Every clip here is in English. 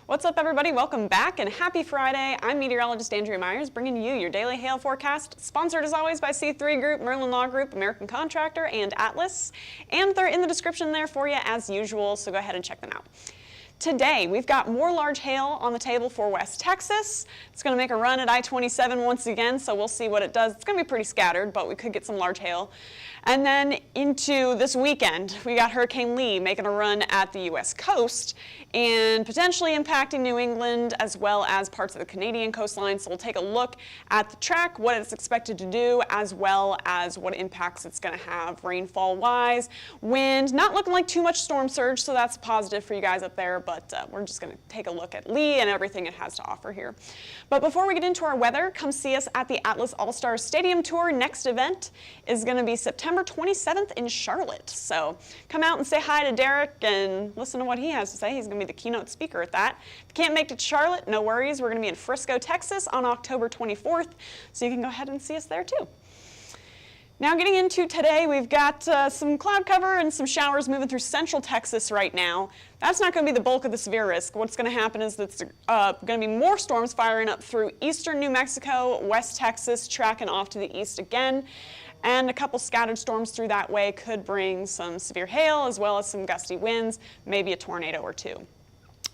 What's up, everybody? Welcome back and happy Friday. I'm meteorologist Andrea Myers, bringing you your daily hail forecast, sponsored as always by C3 Group, Merlin Law Group, American Contractor, and Atlas. And they're in the description there for you as usual, so go ahead and check them out. Today, we've got more large hail on the table for West Texas. It's going to make a run at I-27 once again, so we'll see what it does. It's going to be pretty scattered, but we could get some large hail. And then into this weekend, we got Hurricane Lee making a run at the U.S. coast and potentially impacting New England as well as parts of the Canadian coastline. So we'll take a look at the track, what it's expected to do, as well as what impacts it's going to have rainfall-wise. Wind, not looking like too much storm surge, so that's a positive for you guys up there, but we're just going to take a look at Lee and everything it has to offer here. But before we get into our weather, come see us at the Atlas All-Star Stadium Tour. Next event is going to be September 27th in Charlotte. So come out and say hi to Derek and listen to what he has to say. He's going to be the keynote speaker at that. If you can't make it to Charlotte, no worries. We're going to be in Frisco, Texas on October 24th, so you can go ahead and see us there too. Now getting into today, we've got some cloud cover and some showers moving through central Texas right now. That's not going to be the bulk of the severe risk. What's going to happen is there's going to be more storms firing up through eastern New Mexico, West Texas, tracking off to the east again. And a couple scattered storms through that way could bring some severe hail as well as some gusty winds, maybe a tornado or two.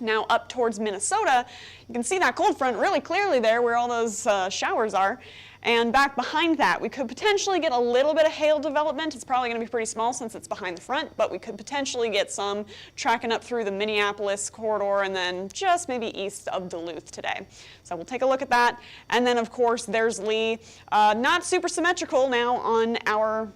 Now up towards Minnesota, you can see that cold front really clearly there where all those showers are. And back behind that, we could potentially get a little bit of hail development. It's probably going to be pretty small since it's behind the front, but we could potentially get some tracking up through the Minneapolis corridor and then just maybe east of Duluth today. So we'll take a look at that. And then, of course, there's Lee. Not super symmetrical now on our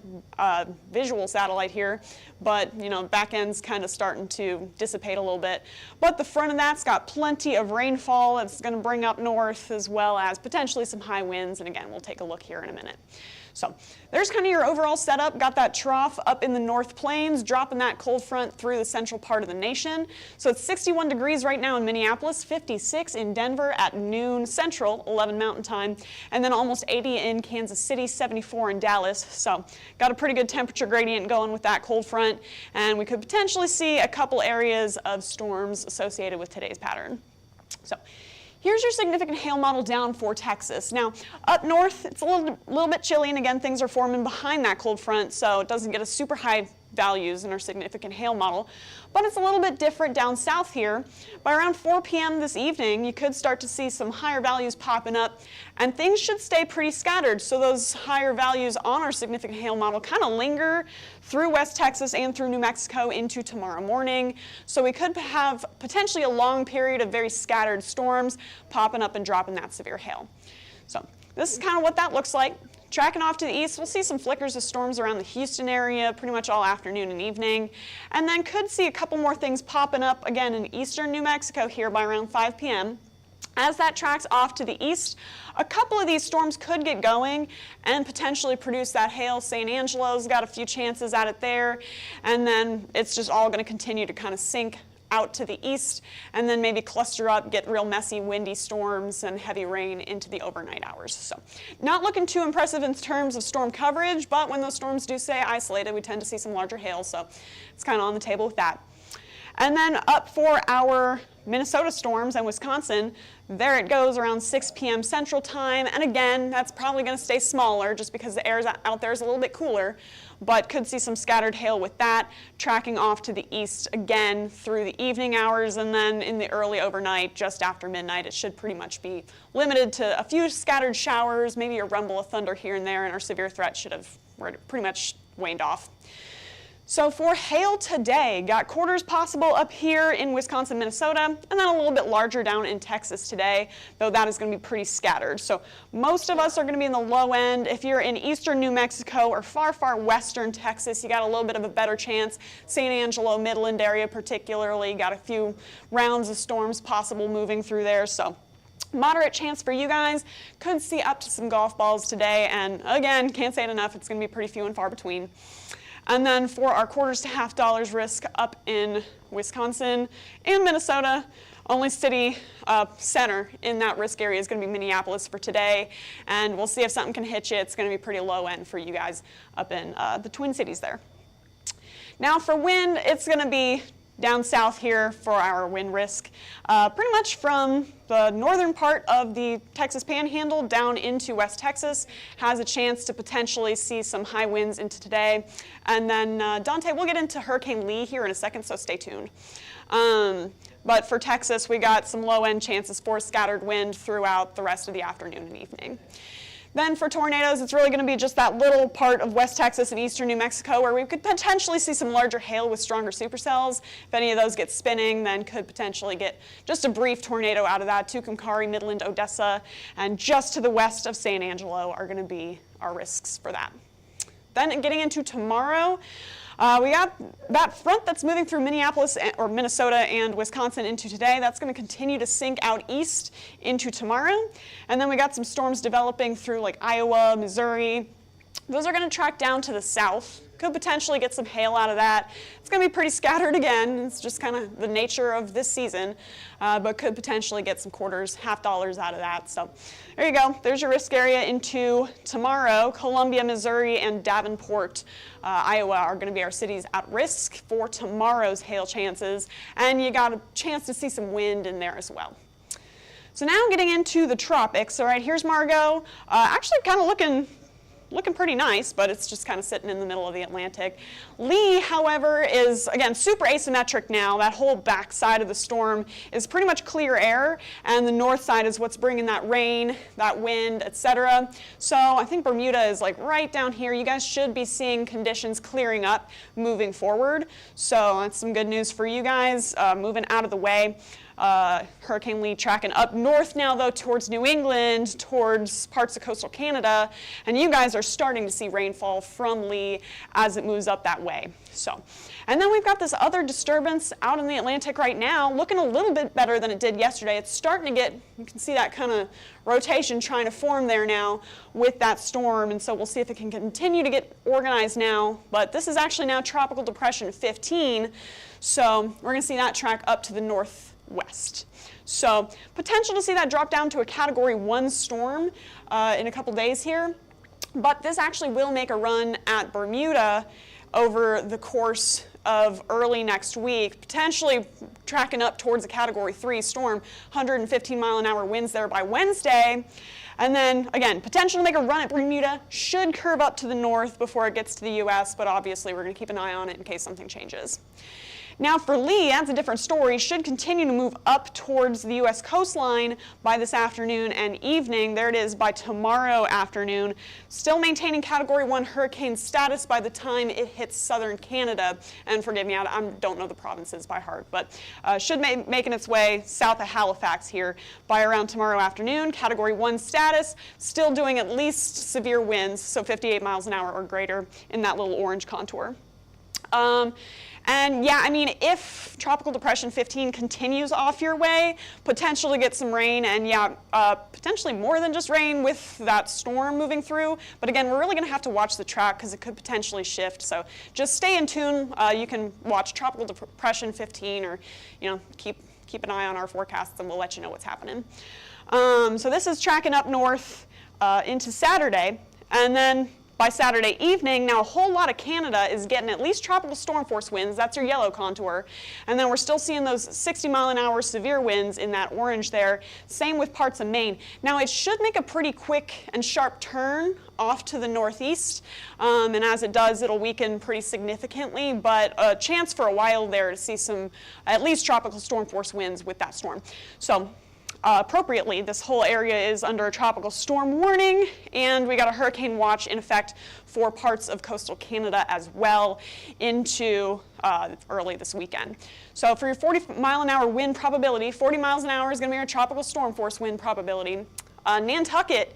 visual satellite here, but, you know, back end's kind of starting to dissipate a little bit. But the front of that's got plenty of rainfall. It's going to bring up north as well as potentially some high winds. And again, we'll take a look here in a minute. So there's kind of your overall setup. Got that trough up in the North Plains, dropping that cold front through the central part of the nation. So it's 61 degrees right now in Minneapolis, 56 in Denver at noon central, 11 mountain time, and then almost 80 in Kansas City, 74 in Dallas. So got a pretty good temperature gradient going with that cold front, and we could potentially see a couple areas of storms associated with today's pattern. So here's your significant hail model down for Texas. Now, up north, it's a little bit chilly, and again, things are forming behind that cold front, so it doesn't get us super high values in our significant hail model. But it's a little bit different down south here. By around 4 p.m. this evening, you could start to see some higher values popping up, and things should stay pretty scattered. So those higher values on our significant hail model kind of linger through West Texas and through New Mexico into tomorrow morning. So we could have potentially a long period of very scattered storms popping up and dropping that severe hail. So this is kind of what that looks like. Tracking off to the east, we'll see some flickers of storms around the Houston area pretty much all afternoon and evening. And then could see a couple more things popping up again in eastern New Mexico here by around 5 p.m. As that tracks off to the east, a couple of these storms could get going and potentially produce that hail. San Angelo's got a few chances at it there. And then it's just all going to continue to kind of sink out to the east and then maybe cluster up, get real messy, windy storms and heavy rain into the overnight hours. So not looking too impressive in terms of storm coverage, but when those storms do stay isolated, we tend to see some larger hail. So it's kind of on the table with that. And then up for our Minnesota storms and Wisconsin, there it goes around 6 p.m. Central Time. And again, that's probably going to stay smaller just because the air out there is a little bit cooler, but could see some scattered hail with that, tracking off to the east again through the evening hours, and then in the early overnight, just after midnight, it should pretty much be limited to a few scattered showers, maybe a rumble of thunder here and there, and our severe threat should have pretty much waned off. So for hail today, got quarters possible up here in Wisconsin, Minnesota, and then a little bit larger down in Texas today, though that is going to be pretty scattered. So most of us are going to be in the low end. If you're in eastern New Mexico or far, far western Texas, you got a little bit of a better chance. San Angelo, Midland area particularly, got a few rounds of storms possible moving through there. So moderate chance for you guys. Could see up to some golf balls today, and again, can't say it enough, it's going to be pretty few and far between. And then for our quarters to half dollars risk up in Wisconsin and Minnesota, only city center in that risk area is going to be Minneapolis for today. And we'll see if something can hit you. It's going to be pretty low end for you guys up in the Twin Cities there. Now for wind, it's going to be down south here for our wind risk, pretty much from the northern part of the Texas Panhandle down into West Texas. Has a chance to potentially see some high winds into today. And then Dante, we'll get into Hurricane Lee here in a second, so stay tuned. But for Texas, we got some low end chances for scattered wind throughout the rest of the afternoon and evening. Then for tornadoes, it's really going to be just that little part of West Texas and eastern New Mexico where we could potentially see some larger hail with stronger supercells. If any of those get spinning, then could potentially get just a brief tornado out of that. Tucumcari, Midland, Odessa, and just to the west of San Angelo are going to be our risks for that. Then getting into tomorrow, we got that front that's moving through Minneapolis or Minnesota and Wisconsin into today. That's going to continue to sink out east into tomorrow. And then we got some storms developing through like Iowa, Missouri. Those are going to track down to the south. Could potentially get some hail out of that. It's going to be pretty scattered again. It's just kind of the nature of this season, but could potentially get some quarters, half dollars out of that. So there you go. There's your risk area into tomorrow. Columbia, Missouri, and Davenport, Iowa are going to be our cities at risk for tomorrow's hail chances. And you got a chance to see some wind in there as well. So now getting into the tropics. All right, here's Margot. Actually kind of looking pretty nice, but it's just kind of sitting in the middle of the Atlantic. Lee, however, is, again, super asymmetric now. That whole back side of the storm is pretty much clear air, and the north side is what's bringing that rain, that wind, etc. So I think Bermuda is like right down here. You guys should be seeing conditions clearing up moving forward. So that's some good news for you guys, moving out of the way. Hurricane Lee tracking up north now, though, towards New England, towards parts of coastal Canada, and you guys are starting to see rainfall from Lee as it moves up that way. So, and then we've got this other disturbance out in the Atlantic right now, looking a little bit better than it did yesterday. It's starting to get, you can see that kind of rotation trying to form there now with that storm, and so we'll see if it can continue to get organized now. But this is actually now Tropical Depression 15, so we're going to see that track up to the northwest. So potential to see that drop down to a Category 1 storm in a couple days here. But this actually will make a run at Bermuda over the course of early next week, potentially tracking up towards a Category 3 storm, 115 mile an hour winds there by Wednesday. And then, again, potential to make a run at Bermuda, should curve up to the north before it gets to the U.S., but obviously we're going to keep an eye on it in case something changes. Now for Lee, that's a different story. Should continue to move up towards the U.S. coastline by this afternoon and evening. There it is by tomorrow afternoon. Still maintaining Category 1 hurricane status by the time it hits southern Canada. And forgive me, I don't know the provinces by heart, but should making its way south of Halifax here by around tomorrow afternoon. Category 1 status, still doing at least severe winds, so 58 miles an hour or greater in that little orange contour. And yeah, I mean, if Tropical Depression 15 continues off your way, potential to get some rain, and yeah, potentially more than just rain with that storm moving through. But again, we're really going to have to watch the track because it could potentially shift. So just stay in tune. You can watch Tropical Depression 15, or keep an eye on our forecasts, and we'll let you know what's happening. So this is tracking up north into Saturday, and then by Saturday evening, now a whole lot of Canada is getting at least tropical storm force winds. That's your yellow contour. And then we're still seeing those 60 mile an hour severe winds in that orange there. Same with parts of Maine. Now it should make a pretty quick and sharp turn off to the northeast. And as it does, it'll weaken pretty significantly, but a chance for a while there to see some at least tropical storm force winds with that storm. So appropriately, this whole area is under a tropical storm warning, and we got a hurricane watch in effect for parts of coastal Canada as well into early this weekend. So for your 40-mile-an-hour wind probability, 40 miles an hour is going to be your tropical storm force wind probability. Nantucket,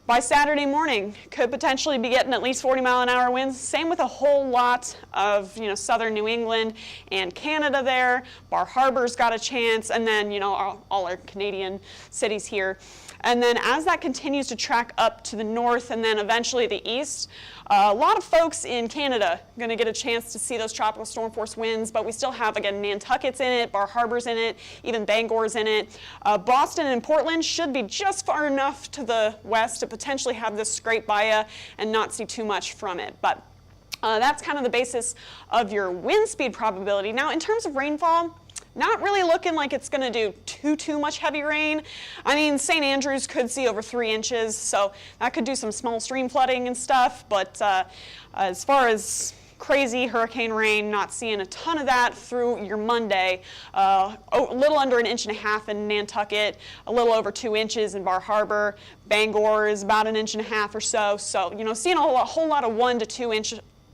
by Saturday morning, could potentially be getting at least 40-mile-an-hour winds. Same with a whole lot of, southern New England and Canada there. Bar Harbor's got a chance, and then, all our Canadian cities here. And then as that continues to track up to the north and then eventually the east, a lot of folks in Canada are going to get a chance to see those tropical storm force winds, but we still have, again, Nantucket's in it, Bar Harbor's in it, even Bangor's in it. Boston and Portland should be just far enough to the west to potentially have this scrape by you and not see too much from it. But that's kind of the basis of your wind speed probability. Now, in terms of rainfall, not really looking like it's going to do too much heavy rain. I mean, St. Andrews could see over 3 inches, so that could do some small stream flooding and stuff. But as far as crazy hurricane rain, not seeing a ton of that through your Monday. A little under 1.5 inches in Nantucket, a little over 2 inches in Bar Harbor. Bangor is about 1.5 inches or so. So, seeing a whole lot of 1 to 2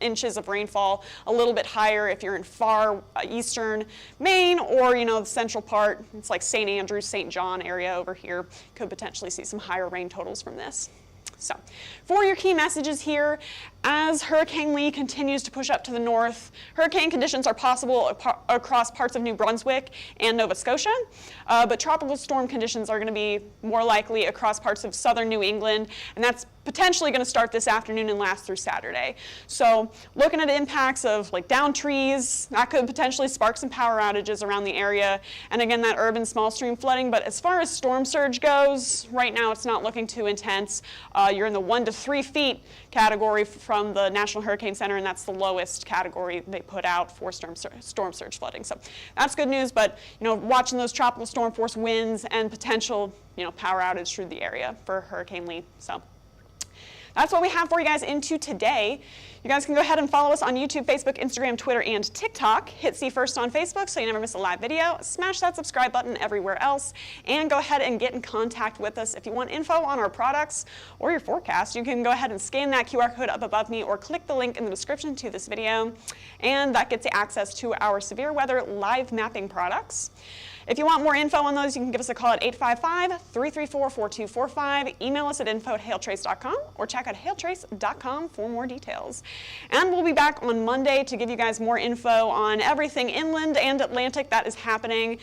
inches of rainfall, a little bit higher if you're in far eastern Maine or, the central part. It's like St. Andrews, St. John area over here. Could potentially see some higher rain totals from this. So, for your key messages here, as Hurricane Lee continues to push up to the north, hurricane conditions are possible across parts of New Brunswick and Nova Scotia, but tropical storm conditions are going to be more likely across parts of southern New England, and that's potentially going to start this afternoon and last through Saturday. So looking at impacts of like downed trees, that could potentially spark some power outages around the area, and again, that urban small stream flooding. But as far as storm surge goes, right now it's not looking too intense. You're in the 1 to 3 feet category from the National Hurricane Center, and that's the lowest category they put out for storm surge flooding. So that's good news, but watching those tropical storm force winds and potential power outage through the area for Hurricane Lee. So that's what we have for you guys into today. You guys can go ahead and follow us on YouTube, Facebook, Instagram, Twitter, and TikTok. Hit See First on Facebook so you never miss a live video. Smash that subscribe button everywhere else. And go ahead and get in contact with us. If you want info on our products or your forecast, you can go ahead and scan that QR code up above me or click the link in the description to this video. And that gets you access to our severe weather live mapping products. If you want more info on those, you can give us a call at 855-334-4245, email us at info@hailtrace.com, or check out hailtrace.com for more details. And we'll be back on Monday to give you guys more info on everything inland and Atlantic that is happening